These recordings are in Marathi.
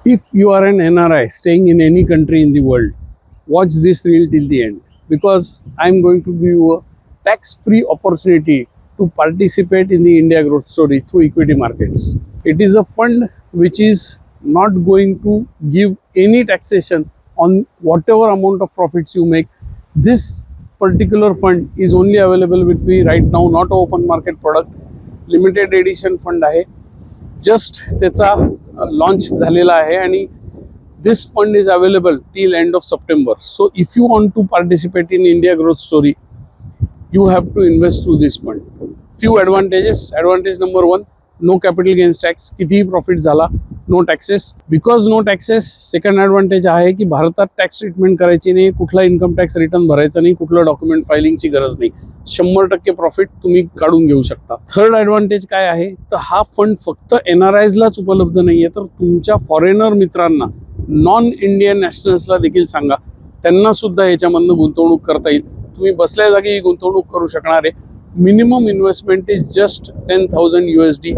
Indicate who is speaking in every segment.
Speaker 1: If you are an NRI staying in any country in the world, watch this reel till the end, because I am going to give you a tax-free opportunity to participate in the India growth story through equity markets. It is a fund which is not going to give any taxation on whatever amount of profits you make. This particular fund is only available with me right now, not an open market product. Limited edition fund आहे. जस्ट त्याचा लॉन्च झालेला आहे आणि this fund is available till end of September. So if you want to participate in India growth story, you have to invest through this fund. Few advantages. Advantage number 1, no capital gains tax. कितीही प्रॉफिट झाला, no taxes. Because no taxes, second advantage आहे की भारतात टॅक्स ट्रीटमेंट करायची नाही, कुठला इन्कम टॅक्स रिटर्न भरायचा नाही, कुठलं डॉक्युमेंट फायलिंगची गरज नाही. 100% प्रॉफिट तुम्ही काढून घेऊ शकता. थर्ड ॲडव्हान्टेज काय आहे, तर हा फंड फक्त NRIजलाच उपलब्ध नाही आहे, तर तुमच्या फॉरेनर मित्रांना, नॉन इंडियन नॅशनल्सला देखील सांगा, त्यांना सुद्धा याच्यामधनं गुंतवणूक करता येईल. तुम्ही बसल्या जागी ही गुंतवणूक करू शकणार आहे. Minimum investment is just 10,000 USD.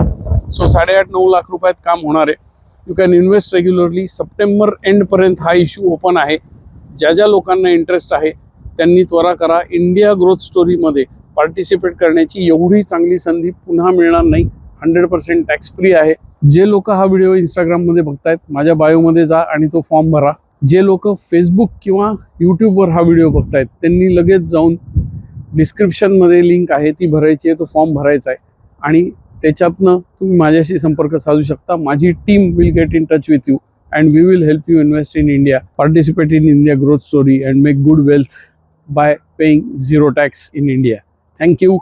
Speaker 1: So 8.5-9 lakh रुपयात काम होणार आहे. You can invest regularly. September एंडपर्यंत हा इश्यू ओपन आहे. ज्या ज्या लोकांना इंटरेस्ट आहे त्यांनी त्वरा करा. इंडिया ग्रोथ स्टोरीमध्ये पार्टिसिपेट करण्याची एवढी चांगली संधी पुन्हा मिळणार नाही. 100% टॅक्स फ्री आहे. जे लोक हा व्हिडिओ इंस्टाग्राममध्ये बघतायत, माझ्या बायोमध्ये जा आणि तो फॉर्म भरा. जे लोक फेसबुक किंवा यूट्यूबवर हा व्हिडिओ बघतायत त्यांनी लगेच जाऊन डिस्क्रिप्शनमध्ये लिंक आहे ती भरायची आहे, तो फॉर्म भरायचा आहे आणि त्याच्यातनं तुम्ही माझ्याशी संपर्क साधू शकता. माझी team will get in touch with you and we will help you invest in India, participate in India growth story and make good wealth by paying zero tax in India. Thank you.